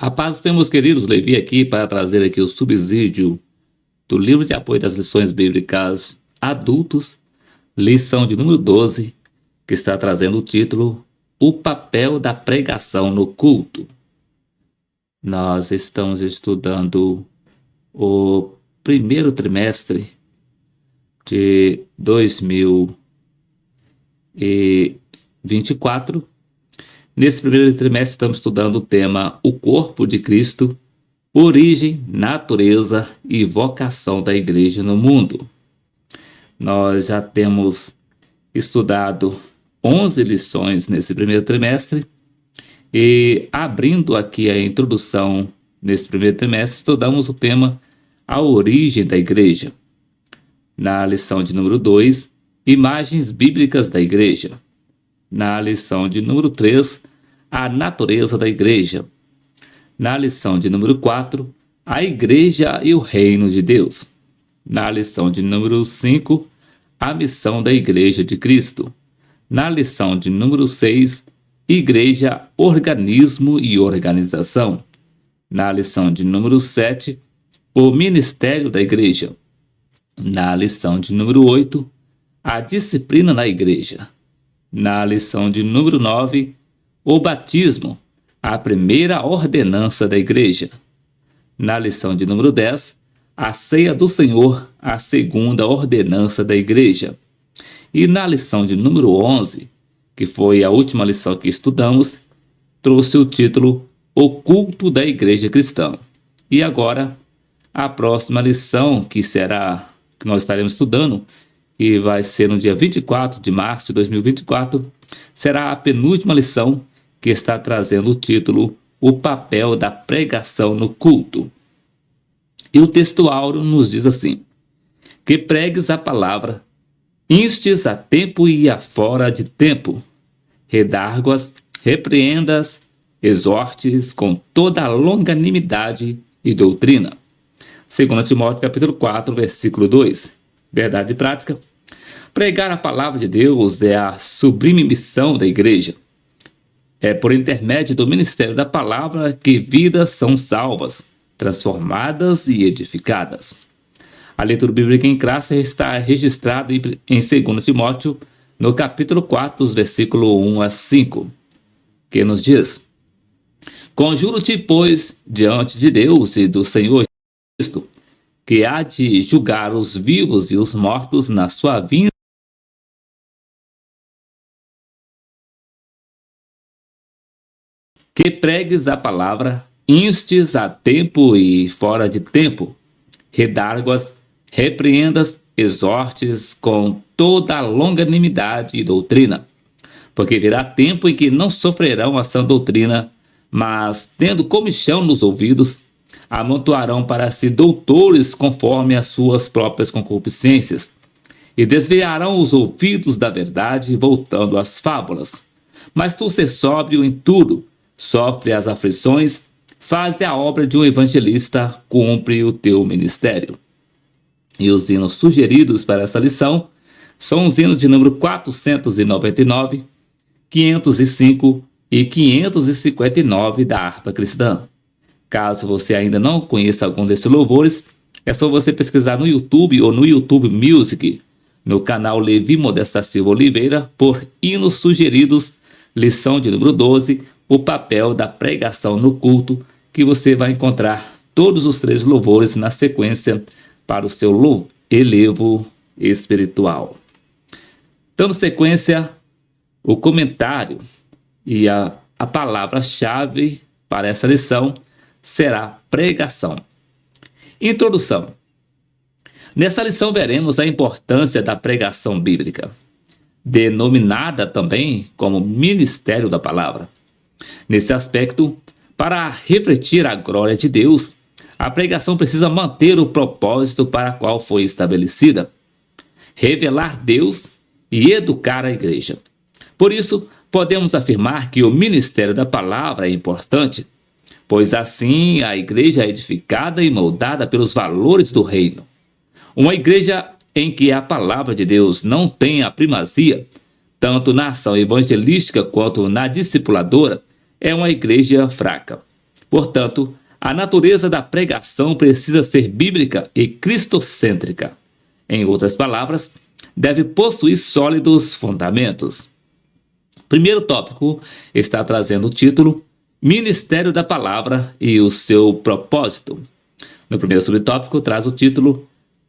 A paz dos meus queridos, Levi aqui para trazer aqui o subsídio do livro de apoio das lições bíblicas adultos, lição de número 12, que está trazendo o título O papel da pregação no culto. Nós estamos estudando o primeiro trimestre de 2024. Nesse primeiro trimestre estamos estudando o tema O Corpo de Cristo, Origem, Natureza e Vocação da Igreja no Mundo. Nós já temos estudado 11 lições nesse primeiro trimestre e, abrindo aqui a introdução nesse primeiro trimestre, estudamos o tema A Origem da Igreja. Na lição de número 2, Imagens Bíblicas da Igreja. Na lição de número 3, a natureza da igreja. Na lição de número 4, a igreja e o reino de Deus. Na lição de número 5, a missão da igreja de Cristo. Na lição de número 6, igreja, organismo e organização. Na lição de número 7, o ministério da igreja. Na lição de número 8, a disciplina na igreja. Na lição de número 9, o batismo, a primeira ordenança da igreja. Na lição de número 10, a ceia do Senhor, a segunda ordenança da igreja. E na lição de número 11, que foi a última lição que estudamos, trouxe o título O Culto da Igreja Cristã. E agora, a próxima lição que nós estaremos estudando, que vai ser no dia 24 de março de 2024, será a penúltima lição que está trazendo o título O Papel da Pregação no Culto. E o texto áureo nos diz assim: que pregues a palavra, instes a tempo e a fora de tempo, redarguas, repreendas, exortes com toda a longanimidade e doutrina. 2 Timóteo capítulo 4, versículo 2. Verdade prática. Pregar a palavra de Deus é a sublime missão da igreja. É por intermédio do ministério da palavra que vidas são salvas, transformadas e edificadas. A leitura bíblica em classe está registrada em 2 Timóteo, no capítulo 4, dos versículos 1 a 5, que nos diz: Conjuro-te, pois, diante de Deus e do Senhor Cristo, que há de julgar os vivos e os mortos na sua vinda, que pregues a palavra, instes a tempo e fora de tempo, redarguas, repreendas, exortes com toda a longanimidade e doutrina, porque virá tempo em que não sofrerão a sã doutrina, mas, tendo comichão nos ouvidos, amontoarão para si doutores conforme as suas próprias concupiscências, e desviarão os ouvidos da verdade, voltando às fábulas. Mas tu ser sóbrio em tudo, sofre as aflições, faz a obra de um evangelista, cumpre o teu ministério. E os hinos sugeridos para essa lição são os hinos de número 499, 505 e 559 da harpa cristã. Caso você ainda não conheça algum desses louvores, é só você pesquisar no YouTube ou no YouTube Music, no canal Levi Modesta Silva Oliveira, por hinos sugeridos, lição de número 12, o papel da pregação no culto, que você vai encontrar todos os 3 louvores na sequência para o seu elevo espiritual. Dando sequência, o comentário e a palavra-chave para essa lição será pregação. Introdução. Nessa lição veremos a importância da pregação bíblica, denominada também como ministério da palavra. Nesse aspecto, para refletir a glória de Deus, a pregação precisa manter o propósito para o qual foi estabelecida: revelar Deus e educar a igreja. Por isso, podemos afirmar que o ministério da palavra é importante, pois assim a igreja é edificada e moldada pelos valores do reino. Uma igreja em que a palavra de Deus não tem a primazia, tanto na ação evangelística quanto na discipuladora, é uma igreja fraca. Portanto, a natureza da pregação precisa ser bíblica e cristocêntrica. Em outras palavras, deve possuir sólidos fundamentos. Primeiro tópico está trazendo o título Ministério da Palavra e o seu propósito. No primeiro subtópico traz o título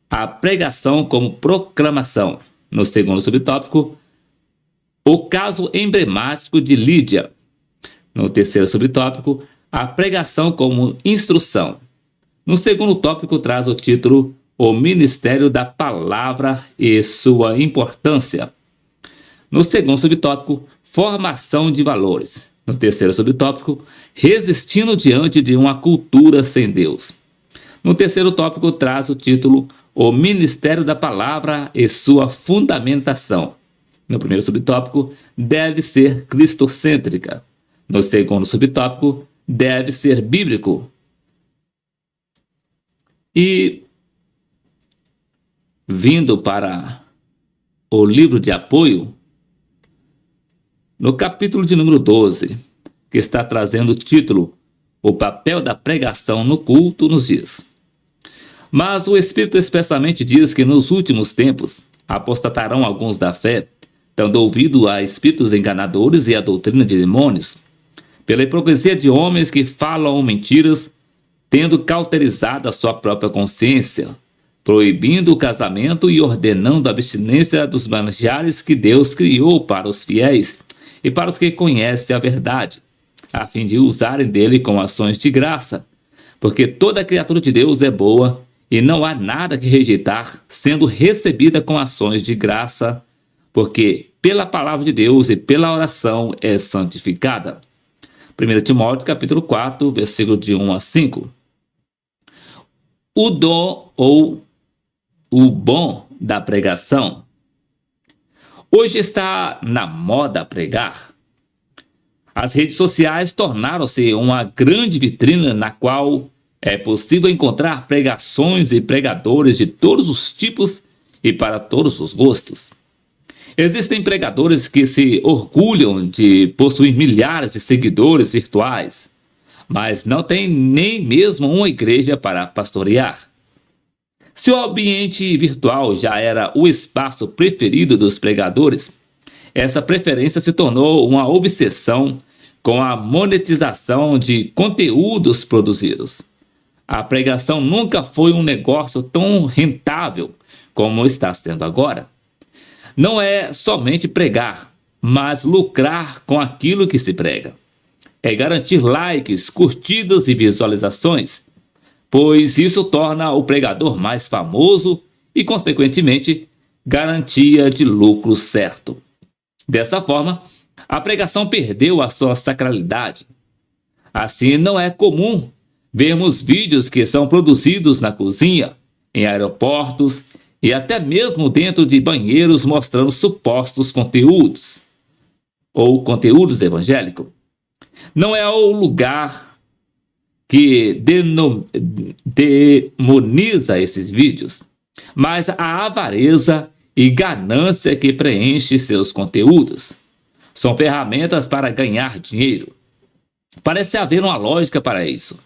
A pregação como proclamação. No segundo subtópico, o caso emblemático de Lídia. No terceiro subtópico, a pregação como instrução. No segundo tópico traz o título O Ministério da Palavra e sua importância. No segundo subtópico, formação de valores. No terceiro subtópico, resistindo diante de uma cultura sem Deus. No terceiro tópico traz o título O Ministério da Palavra e sua fundamentação. No primeiro subtópico, deve ser cristocêntrica. No segundo subtópico, deve ser bíblico. E, vindo para o livro de apoio, no capítulo de número 12, que está trazendo o título O papel da pregação no culto, nos diz: Mas o Espírito expressamente diz que nos últimos tempos apostatarão alguns da fé, dando ouvido a espíritos enganadores e a doutrina de demônios, pela hipocrisia de homens que falam mentiras, tendo cauterizado a sua própria consciência, proibindo o casamento e ordenando a abstinência dos manjares que Deus criou para os fiéis e para os que conhecem a verdade, a fim de usarem dele com ações de graça, porque toda criatura de Deus é boa e não há nada que rejeitar, sendo recebida com ações de graça, porque pela palavra de Deus e pela oração é santificada. 1 Timóteo capítulo 4, versículo de 1 a 5. O dom ou o bom da pregação. Hoje está na moda pregar. As redes sociais tornaram-se uma grande vitrine na qual é possível encontrar pregações e pregadores de todos os tipos e para todos os gostos. Existem pregadores que se orgulham de possuir milhares de seguidores virtuais, mas não têm nem mesmo uma igreja para pastorear. Se o ambiente virtual já era o espaço preferido dos pregadores, essa preferência se tornou uma obsessão com a monetização de conteúdos produzidos. A pregação nunca foi um negócio tão rentável como está sendo agora. Não é somente pregar, mas lucrar com aquilo que se prega. É garantir likes, curtidas e visualizações, pois isso torna o pregador mais famoso e, consequentemente, garantia de lucro certo. Dessa forma, a pregação perdeu a sua sacralidade. Assim, não é comum vermos vídeos que são produzidos na cozinha, em aeroportos e até mesmo dentro de banheiros mostrando supostos conteúdos ou conteúdos evangélicos. Não é o lugar que demoniza esses vídeos, mas a avareza e ganância que preenche seus conteúdos. São ferramentas para ganhar dinheiro. Parece haver uma lógica para isso.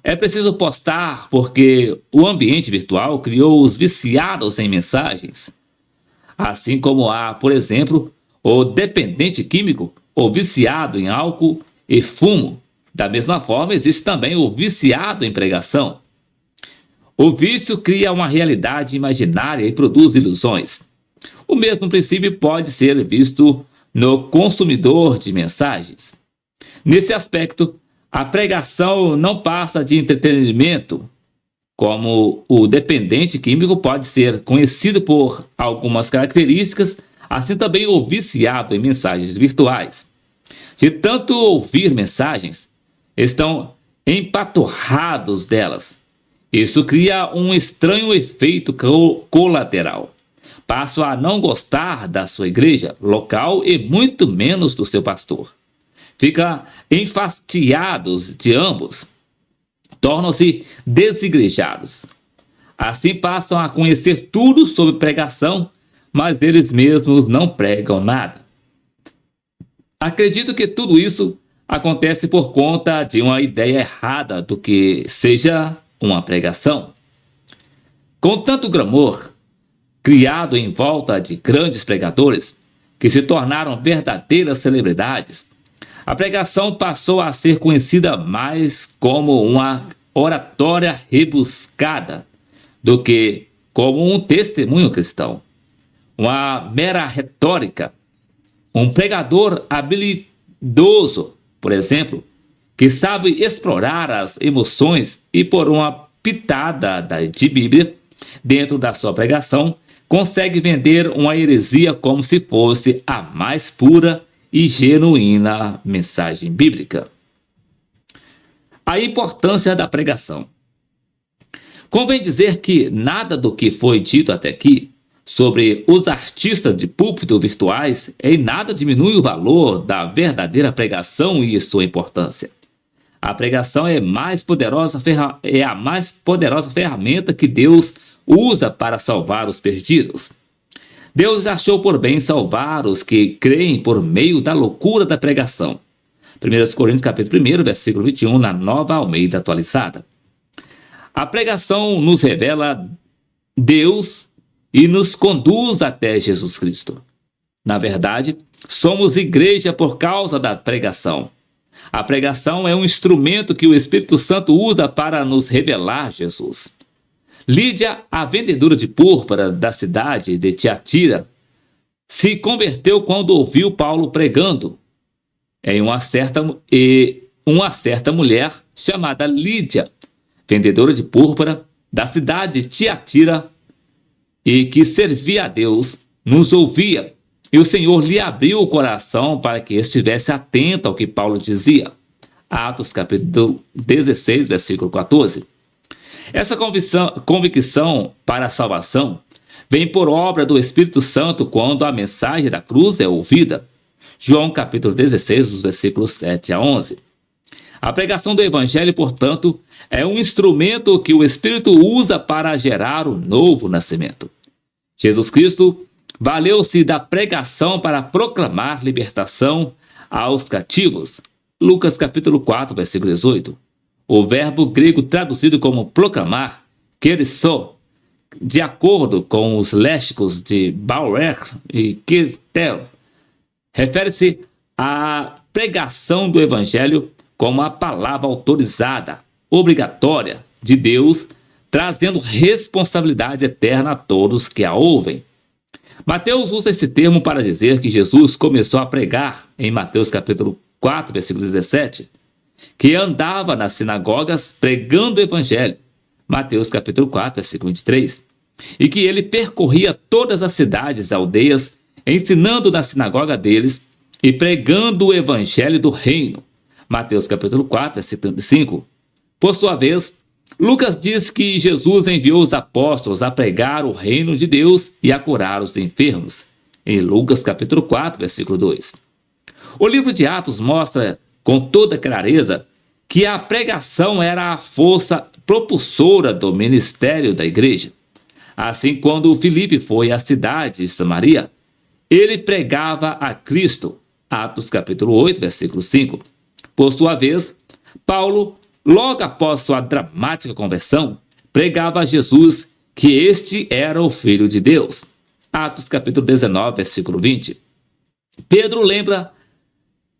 É preciso postar porque o ambiente virtual criou os viciados em mensagens. Assim como há, por exemplo, o dependente químico ou viciado em álcool e fumo. Da mesma forma, existe também o viciado em pregação. O vício cria uma realidade imaginária e produz ilusões. O mesmo princípio pode ser visto no consumidor de mensagens. Nesse aspecto, a pregação não passa de entretenimento, como o dependente químico pode ser conhecido por algumas características, assim também o viciado em mensagens virtuais. De tanto ouvir mensagens, estão empaturrados delas. Isso cria um estranho efeito colateral. Passam a não gostar da sua igreja local e muito menos do seu pastor. Ficam enfastiados de ambos. Tornam-se desigrejados. Assim passam a conhecer tudo sobre pregação, mas eles mesmos não pregam nada. Acredito que tudo isso acontece por conta de uma ideia errada do que seja uma pregação. Com tanto glamour, criado em volta de grandes pregadores, que se tornaram verdadeiras celebridades, a pregação passou a ser conhecida mais como uma oratória rebuscada do que como um testemunho cristão, uma mera retórica. Um pregador habilidoso, por exemplo, que sabe explorar as emoções e por uma pitada de Bíblia dentro da sua pregação, consegue vender uma heresia como se fosse a mais pura e genuína mensagem bíblica. A importância da pregação. Convém dizer que nada do que foi dito até aqui sobre os artistas de púlpito virtuais em nada diminui o valor da verdadeira pregação e sua importância. A pregação é a mais poderosa ferramenta que Deus usa para salvar os perdidos. Deus achou por bem salvar os que creem por meio da loucura da pregação. 1 Coríntios capítulo 1, versículo 21, na Nova Almeida atualizada. A pregação nos revela Deus e nos conduz até Jesus Cristo. Na verdade, somos igreja por causa da pregação. A pregação é um instrumento que o Espírito Santo usa para nos revelar Jesus. Lídia, a vendedora de púrpura da cidade de Tiatira, se converteu quando ouviu Paulo pregando. Uma certa mulher chamada Lídia, vendedora de púrpura da cidade de Tiatira e que servia a Deus, nos ouvia, e o Senhor lhe abriu o coração para que estivesse atento ao que Paulo dizia. Atos capítulo 16, versículo 14. Essa convicção para a salvação vem por obra do Espírito Santo quando a mensagem da cruz é ouvida. João capítulo 16, dos versículos 7 a 11. A pregação do Evangelho, portanto, é um instrumento que o Espírito usa para gerar o novo nascimento. Jesus Cristo valeu-se da pregação para proclamar libertação aos cativos. Lucas capítulo 4, versículo 18. O verbo grego traduzido como proclamar, kerisó, de acordo com os léxicos de Bauer e Kirtel, refere-se à pregação do Evangelho como a palavra autorizada, obrigatória de Deus, trazendo responsabilidade eterna a todos que a ouvem. Mateus usa esse termo para dizer que Jesus começou a pregar em Mateus capítulo 4, versículo 17, que andava nas sinagogas pregando o Evangelho, Mateus capítulo 4, versículo 23, e que ele percorria todas as cidades e aldeias, ensinando na sinagoga deles e pregando o Evangelho do reino, Mateus capítulo 4, versículo 5. Por sua vez, Lucas diz que Jesus enviou os apóstolos a pregar o reino de Deus e a curar os enfermos, em Lucas capítulo 4, versículo 2. O livro de Atos mostra com toda clareza que a pregação era a força propulsora do ministério da igreja. Assim, quando Filipe foi à cidade de Samaria, ele pregava a Cristo, Atos capítulo 8, versículo 5. Por sua vez, Paulo, logo após sua dramática conversão, pregava a Jesus que este era o Filho de Deus, Atos capítulo 19, versículo 20. Pedro lembra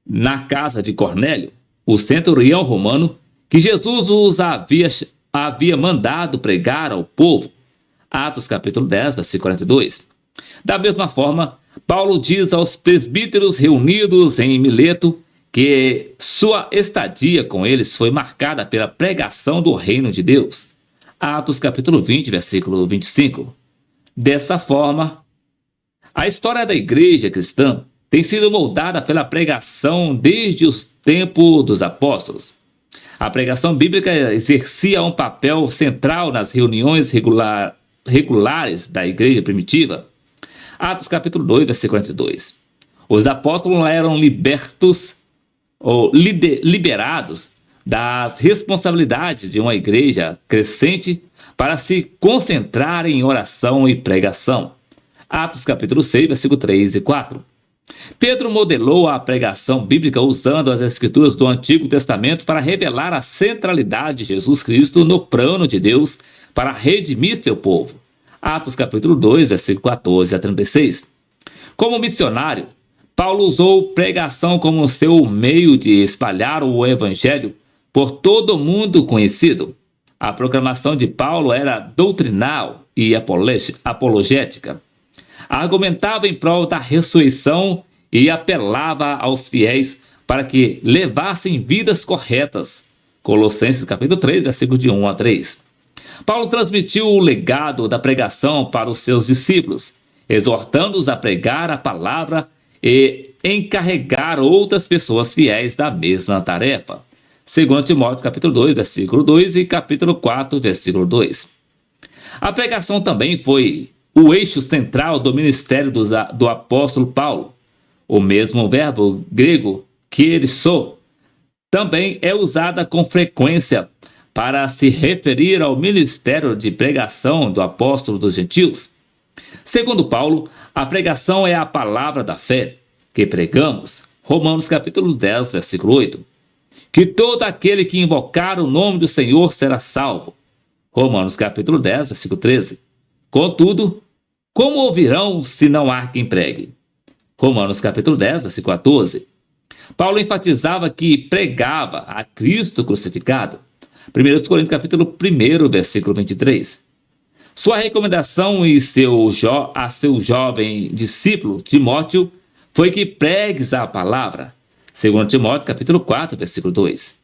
na casa de Cornélio, o centurião romano, que Jesus os havia mandado pregar ao povo. Atos capítulo 10, versículo 42. Da mesma forma, Paulo diz aos presbíteros reunidos em Mileto que sua estadia com eles foi marcada pela pregação do reino de Deus. Atos capítulo 20, versículo 25. Dessa forma, a história da igreja cristã tem sido moldada pela pregação desde os tempos dos apóstolos. A pregação bíblica exercia um papel central nas reuniões regulares da igreja primitiva. Atos capítulo 2, versículo 42. Os apóstolos eram liberados das responsabilidades de uma igreja crescente para se concentrar em oração e pregação. Atos capítulo 6, versículo 3 e 4. Pedro modelou a pregação bíblica usando as escrituras do Antigo Testamento para revelar a centralidade de Jesus Cristo no plano de Deus para redimir seu povo. Atos capítulo 2, versículo 14 a 36. Como missionário, Paulo usou pregação como seu meio de espalhar o evangelho por todo o mundo conhecido. A proclamação de Paulo era doutrinal e apologética. Argumentava em prol da ressurreição e apelava aos fiéis para que levassem vidas corretas. Colossenses capítulo 3, versículo de 1 a 3. Paulo transmitiu o legado da pregação para os seus discípulos, exortando-os a pregar a palavra e encarregar outras pessoas fiéis da mesma tarefa. 2 Timóteo capítulo 2, versículo 2 e capítulo 4, versículo 2. A pregação também foi o eixo central do ministério do apóstolo Paulo. O mesmo verbo grego, keirisso, também é usado com frequência para se referir ao ministério de pregação do apóstolo dos gentios. Segundo Paulo, a pregação é a palavra da fé que pregamos. Romanos capítulo 10, versículo 8. Que todo aquele que invocar o nome do Senhor será salvo. Romanos capítulo 10, versículo 13. Contudo, como ouvirão se não há quem pregue? Romanos capítulo 10, versículo 14. Paulo enfatizava que pregava a Cristo crucificado. 1 Coríntios capítulo 1, versículo 23. Sua recomendação a seu jovem discípulo Timóteo foi que pregues a palavra. 2 Timóteo capítulo 4, versículo 2.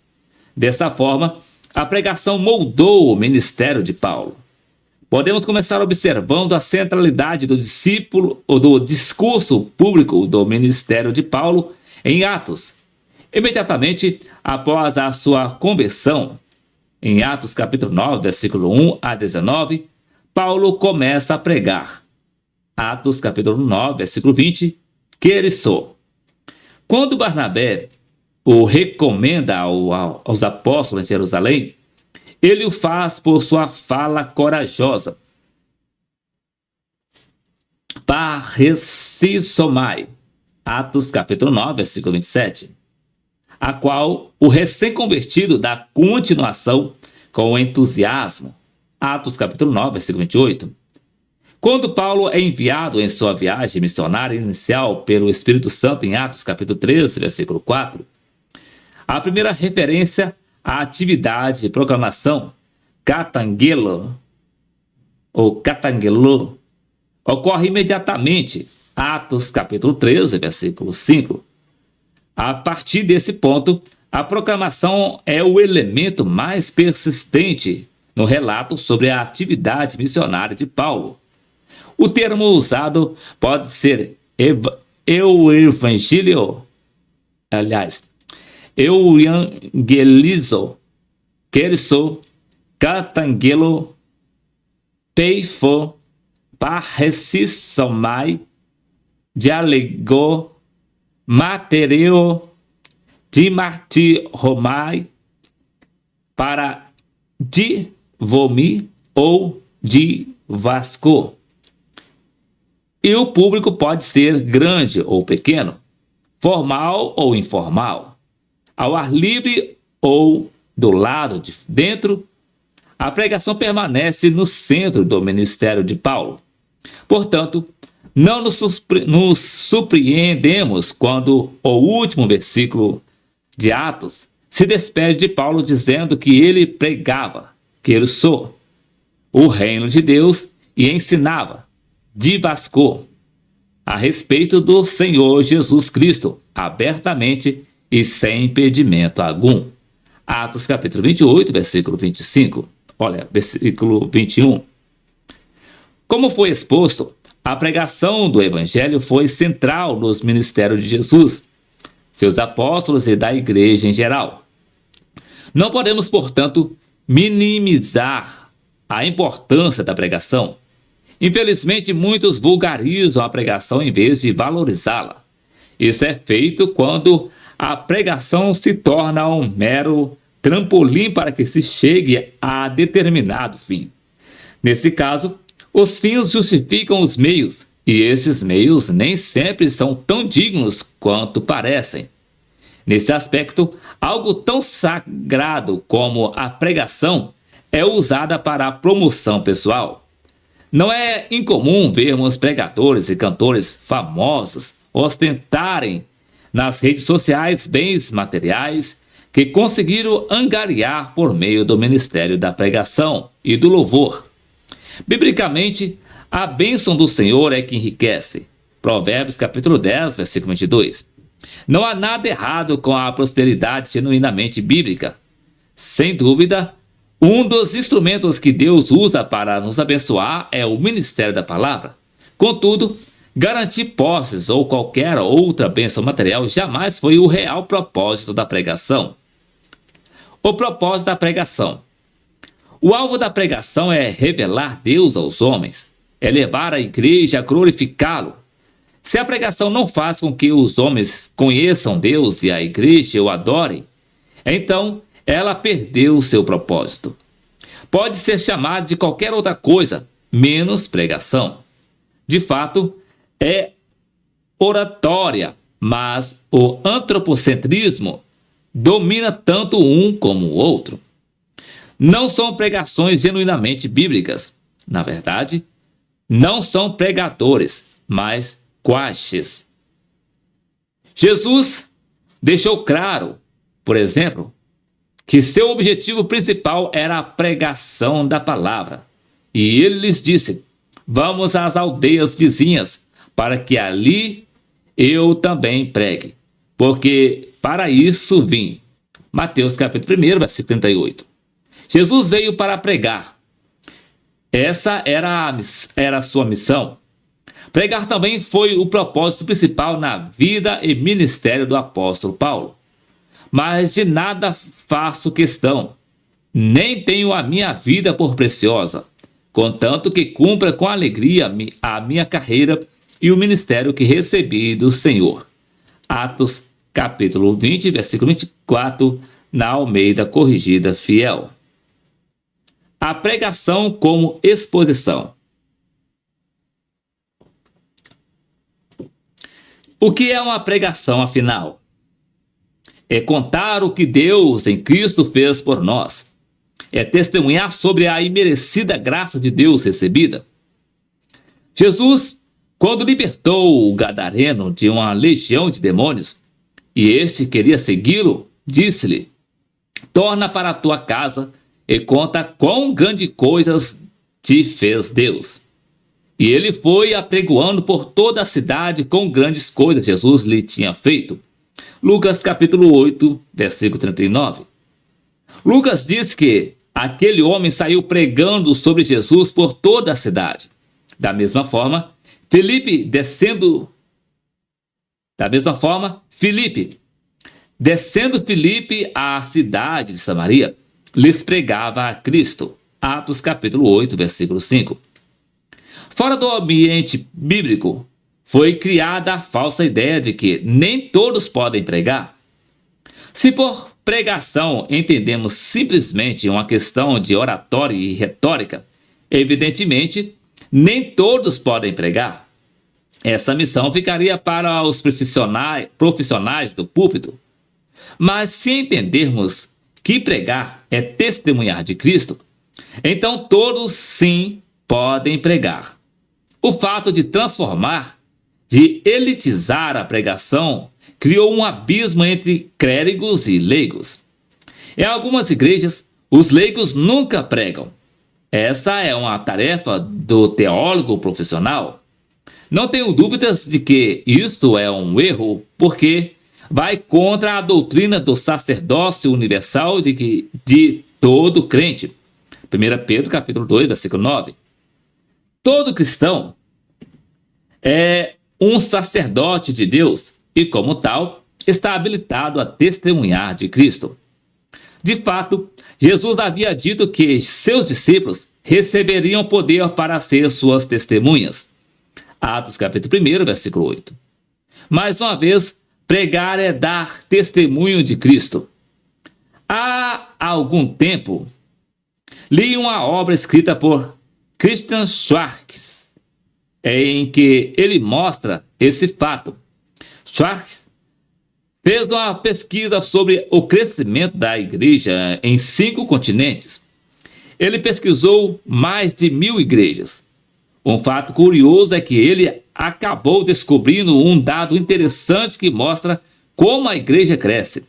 Dessa forma, a pregação moldou o ministério de Paulo. Podemos começar observando a centralidade do discípulo ou do discurso público do ministério de Paulo em Atos. Imediatamente após a sua conversão, em Atos capítulo 9, versículo 1 a 19, Paulo começa a pregar. Atos capítulo 9, versículo 20, keirisso. Quando Barnabé o recomenda aos apóstolos em Jerusalém, ele o faz por sua fala corajosa. Parressissomai, Atos capítulo 9, versículo 27, a qual o recém-convertido dá continuação com entusiasmo. Atos capítulo 9, versículo 28. Quando Paulo é enviado em sua viagem missionária inicial pelo Espírito Santo em Atos capítulo 13, versículo 4, a primeira referência à atividade de proclamação, katangelo, ou katangelo, ocorre imediatamente, Atos capítulo 13, versículo 5. A partir desse ponto, a proclamação é o elemento mais persistente no relato sobre a atividade missionária de Paulo. O termo usado pode ser evangelizo, keirisso, katangelo, peifo, parressissomai, dialego, materio, dimartiromai, para divomi ou divasco. E o público pode ser grande ou pequeno, formal ou informal, ao ar livre ou do lado de dentro. A pregação permanece no centro do ministério de Paulo. Portanto, não nos surpreendemos quando o último versículo de Atos se despede de Paulo dizendo que ele pregava, keirisso, o reino de Deus e ensinava, divasco, a respeito do Senhor Jesus Cristo, abertamente e sem impedimento algum. Atos capítulo 28, versículo 25. Olha, versículo 21. Como foi exposto, a pregação do Evangelho foi central nos ministérios de Jesus, seus apóstolos e da igreja em geral. Não podemos, portanto, minimizar a importância da pregação. Infelizmente, muitos vulgarizam a pregação em vez de valorizá-la. Isso é feito quando a pregação se torna um mero trampolim para que se chegue a determinado fim. Nesse caso, os fins justificam os meios E esses meios nem sempre são tão dignos quanto parecem. Nesse aspecto, algo tão sagrado como a pregação é usada para a promoção pessoal. Não é incomum vermos pregadores e cantores famosos ostentarem nas redes sociais bens materiais que conseguiram angariar por meio do ministério da pregação e do louvor. Biblicamente, a bênção do Senhor é que enriquece. Provérbios capítulo 10, versículo 22. Não há nada errado com a prosperidade genuinamente bíblica. Sem dúvida, um dos instrumentos que Deus usa para nos abençoar é o ministério da palavra. Contudo, garantir posses ou qualquer outra bênção material jamais foi o real propósito da pregação. O propósito da pregação. O alvo da pregação é revelar Deus aos homens, é levar a igreja a glorificá-lo. Se a pregação não faz com que os homens conheçam Deus e a igreja o adorem, então ela perdeu o seu propósito. Pode ser chamada de qualquer outra coisa, menos pregação. De fato, é oratória, mas o antropocentrismo domina tanto um como o outro. Não são pregações genuinamente bíblicas. Na verdade, não são pregadores, mas quaches. Jesus deixou claro, por exemplo, que seu objetivo principal era a pregação da palavra. E ele lhes disse: vamos às aldeias vizinhas, para que ali eu também pregue, porque para isso vim. Mateus capítulo 1, versículo 38. Jesus veio para pregar. Essa era a sua missão. Pregar também foi o propósito principal na vida e ministério do apóstolo Paulo. Mas de nada faço questão, nem tenho a minha vida por preciosa, contanto que cumpra com alegria a minha carreira e o ministério que recebi do Senhor. Atos capítulo 20, versículo 24, na Almeida Corrigida Fiel. A pregação como exposição. O que é uma pregação, afinal? É contar o que Deus em Cristo fez por nós. É testemunhar sobre a imerecida graça de Deus recebida. Jesus, quando libertou o gadareno de uma legião de demônios, e este queria segui-lo, disse-lhe: torna para a tua casa e conta quão grandes coisas te fez Deus. E ele foi apregoando por toda a cidade quão grandes coisas Jesus lhe tinha feito. Lucas capítulo 8, versículo 39. Lucas diz que aquele homem saiu pregando sobre Jesus por toda a cidade. Da mesma forma, Filipe, descendo à cidade de Samaria, lhes pregava a Cristo. Atos capítulo 8, versículo 5. Fora do ambiente bíblico, foi criada a falsa ideia de que nem todos podem pregar. Se por pregação entendemos simplesmente uma questão de oratória e retórica, evidentemente, nem todos podem pregar. Essa missão ficaria para os profissionais do púlpito. Mas se entendermos que pregar é testemunhar de Cristo, então todos sim podem pregar. O fato de elitizar a pregação criou um abismo entre clérigos e leigos. Em algumas igrejas, os leigos nunca pregam. Essa é uma tarefa do teólogo profissional. Não tenho dúvidas de que isto é um erro, porque vai contra a doutrina do sacerdócio universal de todo crente. 1 Pedro capítulo 2, versículo 9. Todo cristão é um sacerdote de Deus e, como tal, está habilitado a testemunhar de Cristo. De fato, Jesus havia dito que seus discípulos receberiam poder para ser suas testemunhas. Atos capítulo 1, versículo 8. Mais uma vez, pregar é dar testemunho de Cristo. Há algum tempo, li uma obra escrita por Christian Schwartz, em que ele mostra esse fato. Schwartz fez uma pesquisa sobre o crescimento da igreja em 5 continentes. Ele pesquisou mais de 1.000 igrejas. Um fato curioso é que ele acabou descobrindo um dado interessante que mostra como a igreja cresce.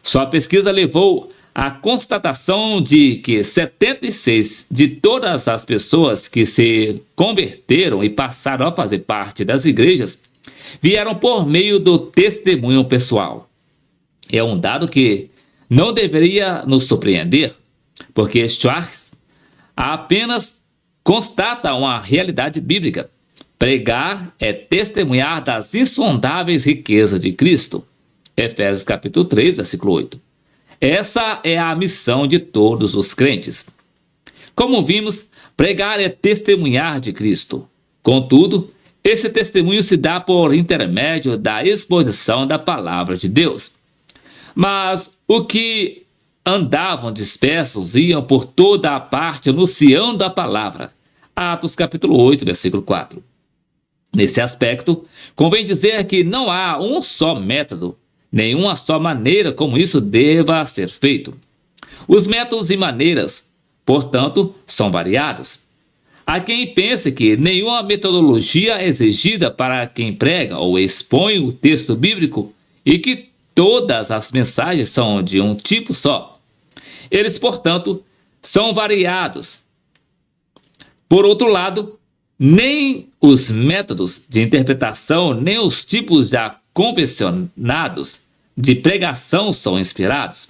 Sua pesquisa levou à constatação de que 76 de todas as pessoas que se converteram e passaram a fazer parte das igrejas vieram por meio do testemunho pessoal. É um dado que não deveria nos surpreender, porque Schwartz apenas constata uma realidade bíblica. Pregar é testemunhar das insondáveis riquezas de Cristo. Efésios capítulo 3, versículo 8. Essa é a missão de todos os crentes. Como vimos, pregar é testemunhar de Cristo. Contudo, esse testemunho se dá por intermédio da exposição da palavra de Deus. Mas o que andavam dispersos iam por toda a parte anunciando a palavra. Atos capítulo 8, versículo 4. Nesse aspecto, convém dizer que não há um só método, nenhuma só maneira como isso deva ser feito. Os métodos e maneiras, portanto, são variados. Há quem pense que nenhuma metodologia é exigida para quem prega ou expõe o texto bíblico e que todas as mensagens são de um tipo só. Eles, portanto, são variados. Por outro lado, nem os métodos de interpretação, nem os tipos já convencionados de pregação são inspirados.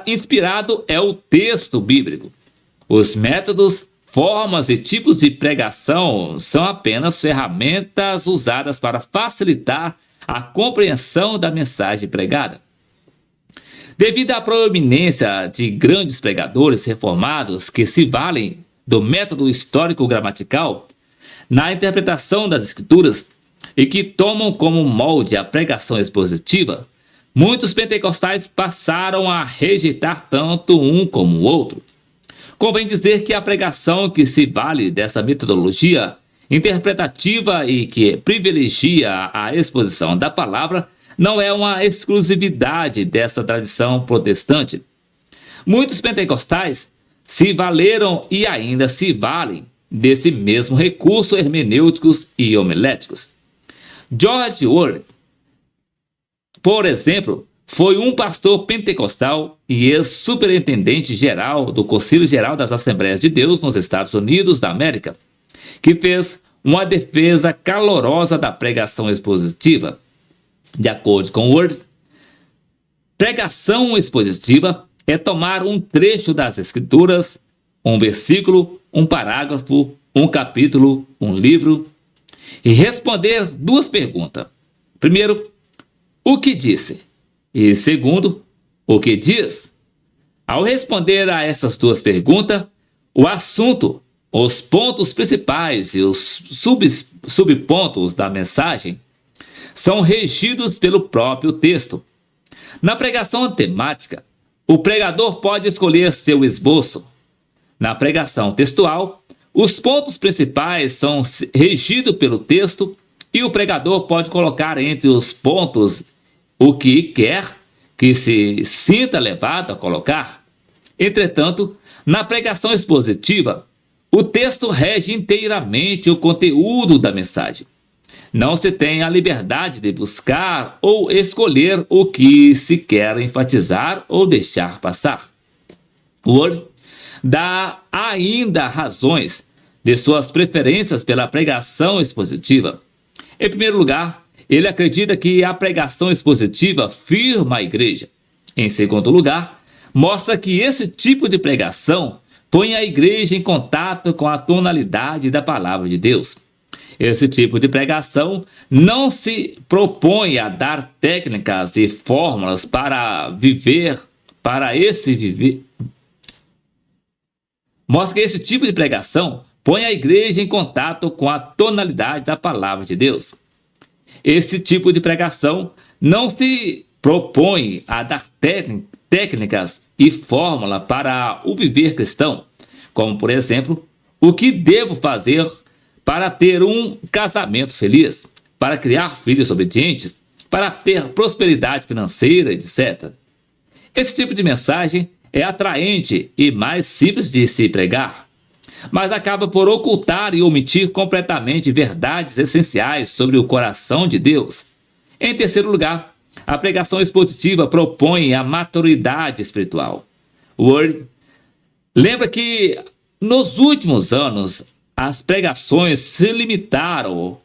Inspirado é o texto bíblico. Os métodos, formas e tipos de pregação são apenas ferramentas usadas para facilitar a compreensão da mensagem pregada. Devido à proeminência de grandes pregadores reformados que se valem do método histórico-gramatical na interpretação das Escrituras e que tomam como molde a pregação expositiva, muitos pentecostais passaram a rejeitar tanto um como o outro. Convém dizer que a pregação que se vale dessa metodologia interpretativa e que privilegia a exposição da palavra não é uma exclusividade dessa tradição protestante. Muitos pentecostais se valeram e ainda se valem desse mesmo recurso hermenêuticos e homiléticos. George Ward, por exemplo, foi um pastor pentecostal e ex-superintendente geral do Conselho Geral das Assembleias de Deus nos Estados Unidos da América, que fez uma defesa calorosa da pregação expositiva. De acordo com Ward, pregação expositiva é tomar um trecho das Escrituras, um versículo, um parágrafo, um capítulo, um livro, e responder 2 perguntas. Primeiro, o que disse? E segundo, o que diz? Ao responder a essas 2 perguntas, o assunto, os pontos principais e os subpontos da mensagem são regidos pelo próprio texto. Na pregação temática, o pregador pode escolher seu esboço. Na pregação textual, os pontos principais são regidos pelo texto e o pregador pode colocar entre os pontos o que quer que se sinta levado a colocar. Entretanto, na pregação expositiva, o texto rege inteiramente o conteúdo da mensagem. Não se tem a liberdade de buscar ou escolher o que se quer enfatizar ou deixar passar. Ward dá ainda razões de suas preferências pela pregação expositiva. Em primeiro lugar, ele acredita que a pregação expositiva firma a igreja. Em segundo lugar, mostra que esse tipo de pregação põe a igreja em contato com a tonalidade da palavra de Deus. Esse tipo de pregação não se propõe a dar técnicas e fórmulas para viver. Mostra que esse tipo de pregação põe a igreja em contato com a tonalidade da palavra de Deus. Esse tipo de pregação não se propõe a dar técnicas e fórmula para o viver cristão, como, por exemplo, o que devo fazer para ter um casamento feliz, para criar filhos obedientes, para ter prosperidade financeira, etc. Esse tipo de mensagem é atraente e mais simples de se pregar, mas acaba por ocultar e omitir completamente verdades essenciais sobre o coração de Deus. Em terceiro lugar, a pregação expositiva propõe a maturidade espiritual. Word lembra que nos últimos anos as pregações se limitaram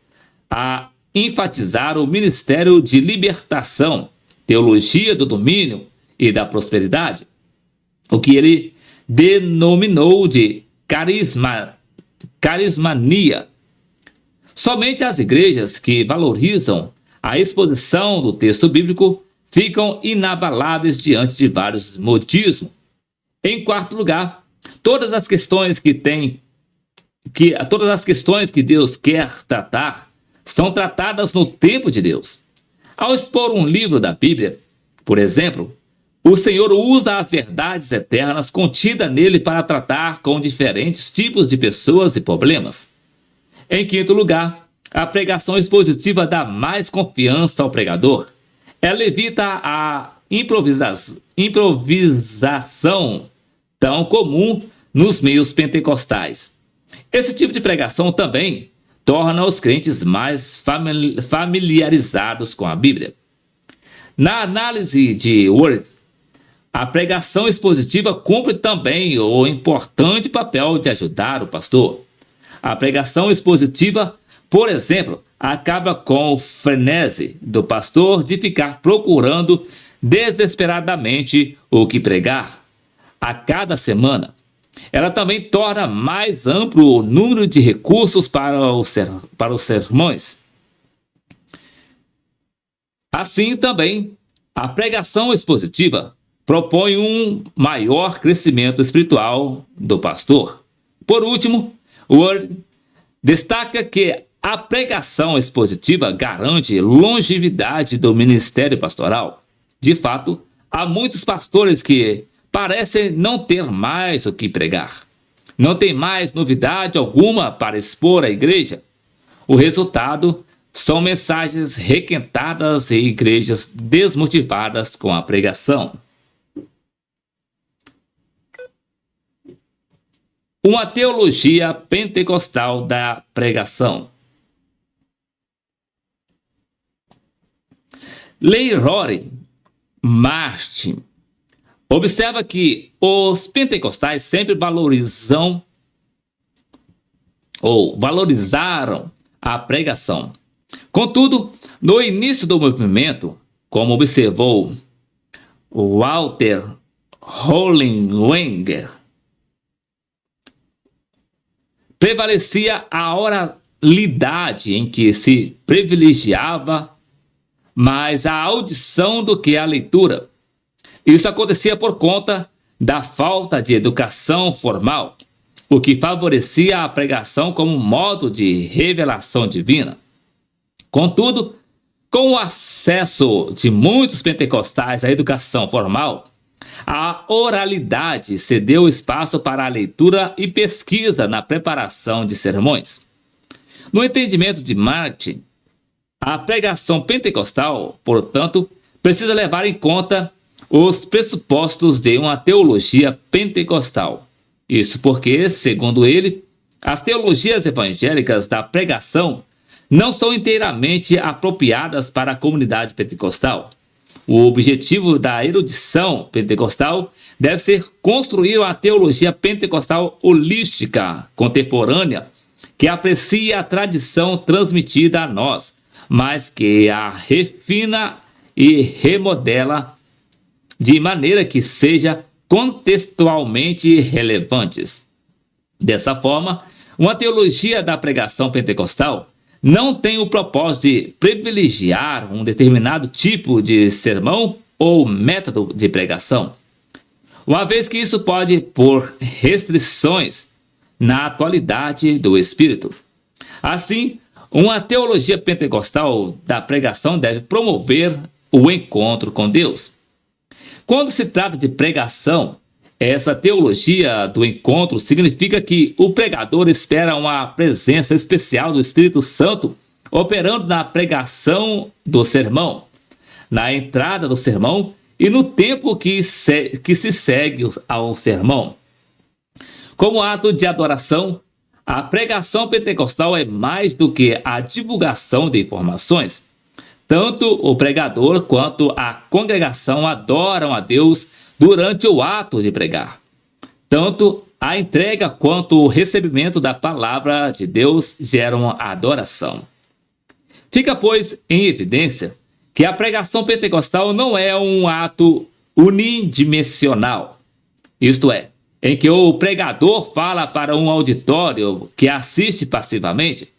a enfatizar o ministério de libertação, teologia do domínio e da prosperidade, o que ele denominou de carismania. Somente as igrejas que valorizam a exposição do texto bíblico ficam inabaláveis diante de vários modismos. Em quarto lugar, todas as questões que Deus quer tratar são tratadas no tempo de Deus. Ao expor um livro da Bíblia, por exemplo, o Senhor usa as verdades eternas contidas nele para tratar com diferentes tipos de pessoas e problemas. Em quinto lugar, a pregação expositiva dá mais confiança ao pregador. Ela evita a improvisação tão comum nos meios pentecostais. Esse tipo de pregação também torna os crentes mais familiarizados com a Bíblia. Na análise de Word, a pregação expositiva cumpre também o importante papel de ajudar o pastor. A pregação expositiva, por exemplo, acaba com o frenesi do pastor de ficar procurando desesperadamente o que pregar a cada semana. Ela também torna mais amplo o número de recursos para os sermões. Assim também, a pregação expositiva propõe um maior crescimento espiritual do pastor. Por último, Word destaca que a pregação expositiva garante longevidade do ministério pastoral. De fato, há muitos pastores que parecem não ter mais o que pregar. Não tem mais novidade alguma para expor à igreja. O resultado são mensagens requentadas e igrejas desmotivadas com a pregação. Uma teologia pentecostal da pregação. Leroy Martin observa que os pentecostais sempre valorizaram a pregação. Contudo, no início do movimento, como observou Walter Hollingwenger, prevalecia a oralidade em que se privilegiava mais a audição do que a leitura. Isso acontecia por conta da falta de educação formal, o que favorecia a pregação como modo de revelação divina. Contudo, com o acesso de muitos pentecostais à educação formal, a oralidade cedeu espaço para a leitura e pesquisa na preparação de sermões. No entendimento de Martin, a pregação pentecostal, portanto, precisa levar em conta os pressupostos de uma teologia pentecostal. Isso porque, segundo ele, as teologias evangélicas da pregação não são inteiramente apropriadas para a comunidade pentecostal. O objetivo da erudição pentecostal deve ser construir uma teologia pentecostal holística, contemporânea, que aprecie a tradição transmitida a nós, mas que a refina e remodela de maneira que seja contextualmente relevantes. Dessa forma, uma teologia da pregação pentecostal não tem o propósito de privilegiar um determinado tipo de sermão ou método de pregação, uma vez que isso pode pôr restrições na atualidade do Espírito. Assim, uma teologia pentecostal da pregação deve promover o encontro com Deus. Quando se trata de pregação, Essa teologia do encontro significa que o pregador espera uma presença especial do Espírito Santo operando na pregação do sermão, na entrada do sermão e no tempo que se segue ao sermão. Como ato de adoração, a pregação pentecostal é mais do que a divulgação de informações. Tanto o pregador quanto a congregação adoram a Deus durante o ato de pregar. Tanto a entrega quanto o recebimento da palavra de Deus geram adoração. Fica, pois, em evidência que a pregação pentecostal não é um ato unidimensional, isto é, em que o pregador fala para um auditório que assiste passivamente.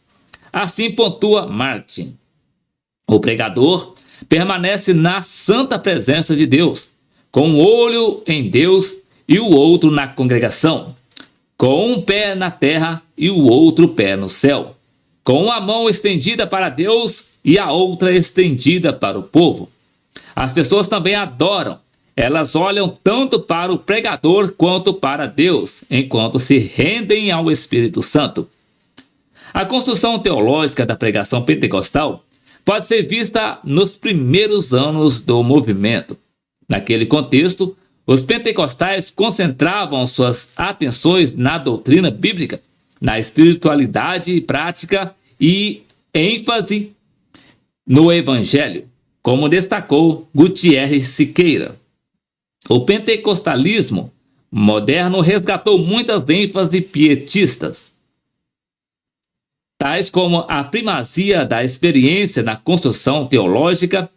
Assim pontua Martin. O pregador permanece na santa presença de Deus, com um olho em Deus e o outro na congregação, com um pé na terra e o outro pé no céu, com uma mão estendida para Deus e a outra estendida para o povo. As pessoas também adoram. Elas olham tanto para o pregador quanto para Deus, enquanto se rendem ao Espírito Santo. A construção teológica da pregação pentecostal pode ser vista nos primeiros anos do movimento. Naquele contexto, os pentecostais concentravam suas atenções na doutrina bíblica, na espiritualidade prática e ênfase no evangelho, como destacou Gutierrez Siqueira. O pentecostalismo moderno resgatou muitas ênfases pietistas, tais como a primazia da experiência na construção teológica,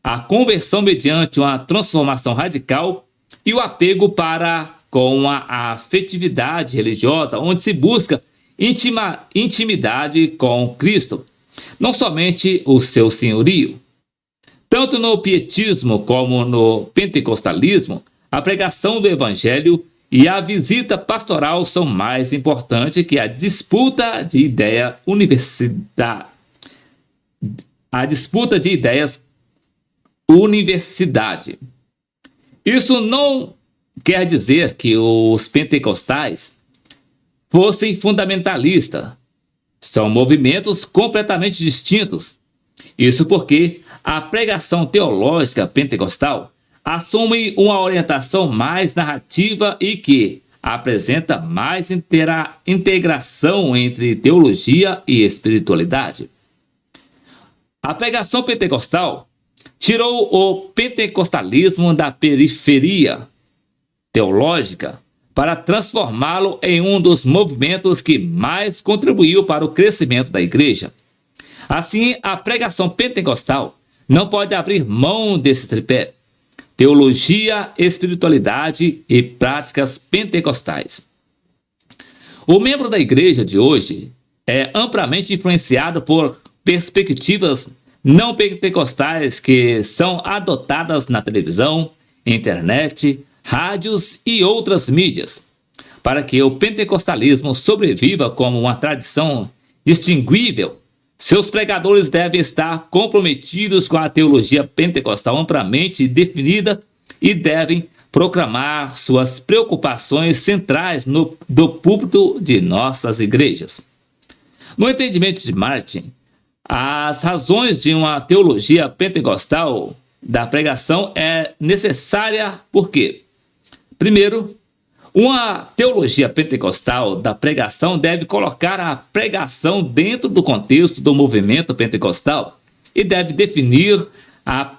a conversão mediante uma transformação radical e o apego com a afetividade religiosa, onde se busca intimidade com Cristo, não somente o seu senhorio. Tanto no pietismo como no pentecostalismo, a pregação do evangelho e a visita pastoral são mais importantes que a disputa de ideias universidade. Isso não quer dizer que os pentecostais fossem fundamentalistas. São movimentos completamente distintos. Isso porque a pregação teológica pentecostal assume uma orientação mais narrativa e que apresenta mais integração entre teologia e espiritualidade. A pregação pentecostal tirou o pentecostalismo da periferia teológica para transformá-lo em um dos movimentos que mais contribuiu para o crescimento da igreja. Assim, a pregação pentecostal não pode abrir mão desse tripé: teologia, espiritualidade e práticas pentecostais. O membro da igreja de hoje é amplamente influenciado por perspectivas não pentecostais que são adotadas na televisão, internet, rádios e outras mídias. Para que o pentecostalismo sobreviva como uma tradição distinguível, seus pregadores devem estar comprometidos com a teologia pentecostal amplamente definida e devem proclamar suas preocupações centrais do púlpito de nossas igrejas. No entendimento de Martin, as razões de uma teologia pentecostal da pregação é necessária porque, primeiro, uma teologia pentecostal da pregação deve colocar a pregação dentro do contexto do movimento pentecostal e deve definir a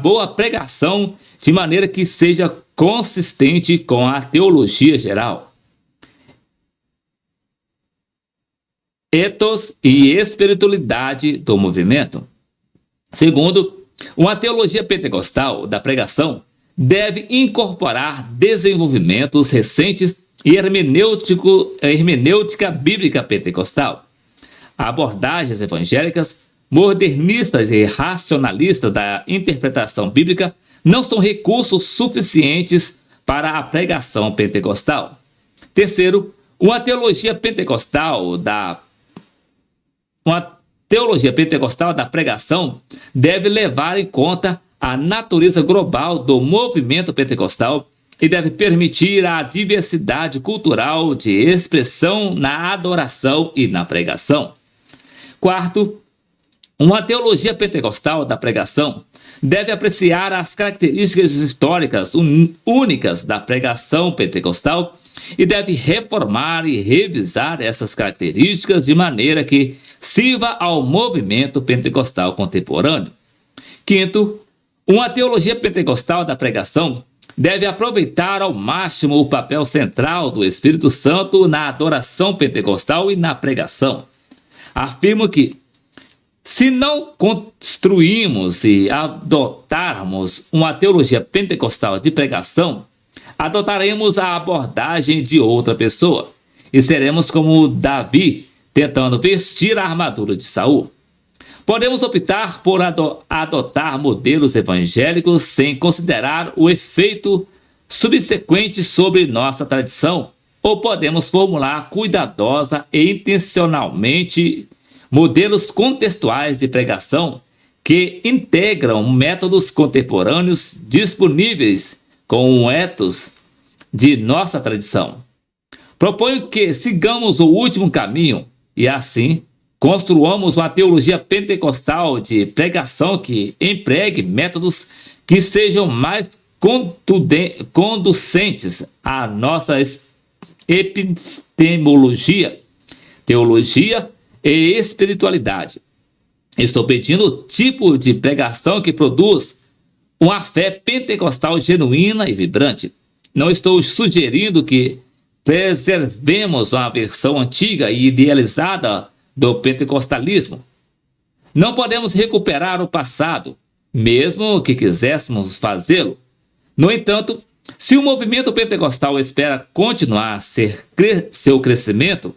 boa pregação de maneira que seja consistente com a teologia geral, ethos e espiritualidade do movimento. Segundo, uma teologia pentecostal da pregação deve incorporar desenvolvimentos recentes e hermenêutica bíblica pentecostal. Abordagens evangélicas, modernistas e racionalistas da interpretação bíblica não são recursos suficientes para a pregação pentecostal. Terceiro, uma teologia pentecostal da pregação deve levar em conta a natureza global do movimento pentecostal e deve permitir a diversidade cultural de expressão na adoração e na pregação. Quarto, uma teologia pentecostal da pregação deve apreciar as características históricas únicas da pregação pentecostal e deve reformar e revisar essas características de maneira que sirva ao movimento pentecostal contemporâneo. Quinto, uma teologia pentecostal da pregação deve aproveitar ao máximo o papel central do Espírito Santo na adoração pentecostal e na pregação. Afirmo que, se não construirmos e adotarmos uma teologia pentecostal de pregação, adotaremos a abordagem de outra pessoa e seremos como Davi tentando vestir a armadura de Saul. Podemos optar por adotar modelos evangélicos sem considerar o efeito subsequente sobre nossa tradição, ou podemos formular cuidadosa e intencionalmente modelos contextuais de pregação que integram métodos contemporâneos disponíveis com o ethos de nossa tradição. Proponho que sigamos o último caminho e, assim, construamos uma teologia pentecostal de pregação que empregue métodos que sejam mais conducentes à nossa epistemologia, teologia e espiritualidade. Estou pedindo o tipo de pregação que produz uma fé pentecostal genuína e vibrante. Não estou sugerindo que preservemos uma versão antiga e idealizada do pentecostalismo. Não podemos recuperar o passado, mesmo que quiséssemos fazê-lo. No entanto, se o movimento pentecostal espera continuar seu crescimento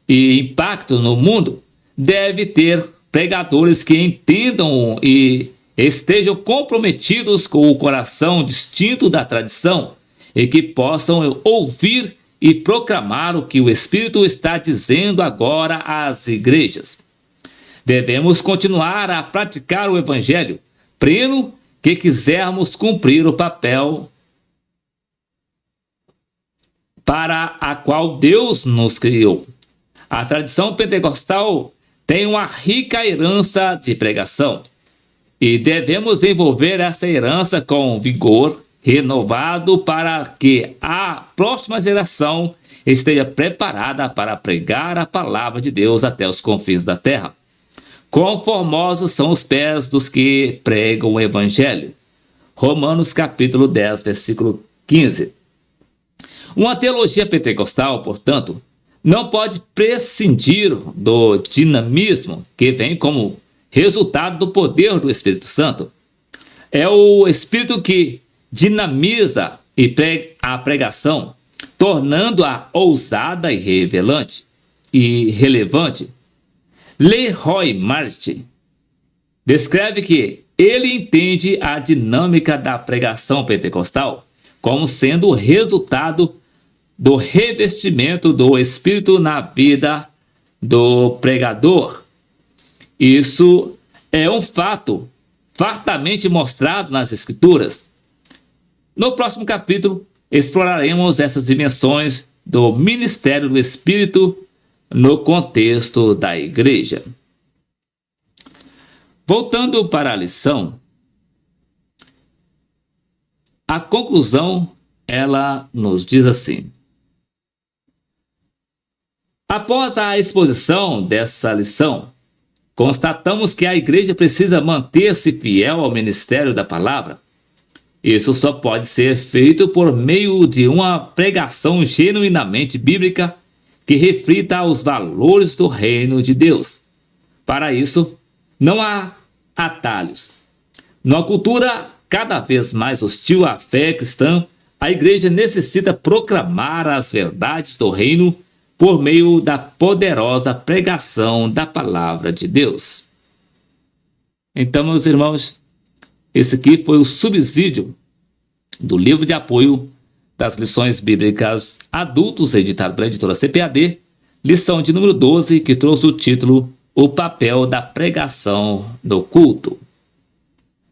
e impacto no mundo, deve ter pregadores que entendam e estejam comprometidos com o coração distinto da tradição e que possam ouvir e proclamar o que o Espírito está dizendo agora às igrejas. Devemos continuar a praticar o Evangelho, pleno que quisermos cumprir o papel para a qual Deus nos criou. A tradição pentecostal tem uma rica herança de pregação e devemos envolver essa herança com vigor renovado para que a próxima geração esteja preparada para pregar a palavra de Deus até os confins da terra. Quão formosos são os pés dos que pregam o Evangelho. Romanos capítulo 10, versículo 15. Uma teologia pentecostal, portanto, não pode prescindir do dinamismo que vem como resultado do poder do Espírito Santo. É o Espírito que dinamiza a pregação, tornando-a ousada e relevante. Leroy Martin descreve que ele entende a dinâmica da pregação pentecostal como sendo o resultado do revestimento do Espírito na vida do pregador. Isso é um fato fartamente mostrado nas Escrituras. No próximo capítulo, exploraremos essas dimensões do ministério do Espírito no contexto da igreja. Voltando para a lição, a conclusão, ela nos diz assim: após a exposição dessa lição, constatamos que a igreja precisa manter-se fiel ao ministério da palavra. Isso só pode ser feito por meio de uma pregação genuinamente bíblica que reflita os valores do reino de Deus. Para isso, não há atalhos. Numa cultura cada vez mais hostil à fé cristã, a igreja necessita proclamar as verdades do reino por meio da poderosa pregação da palavra de Deus. Então, meus irmãos, esse aqui foi o subsídio do livro de apoio das lições bíblicas adultos, editado pela editora CPAD, lição de número 12, que trouxe o título O papel da pregação no culto.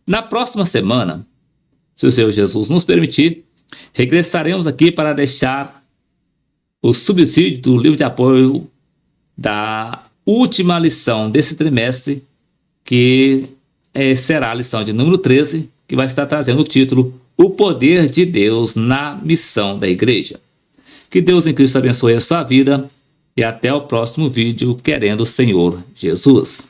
Na próxima semana, se o Senhor Jesus nos permitir, Regressaremos aqui para deixar o subsídio do livro de apoio da última lição desse trimestre, que será a lição de número 13, que vai estar trazendo o título O Poder de Deus na Missão da Igreja. Que Deus em Cristo abençoe a sua vida e até o próximo vídeo, querendo o Senhor Jesus.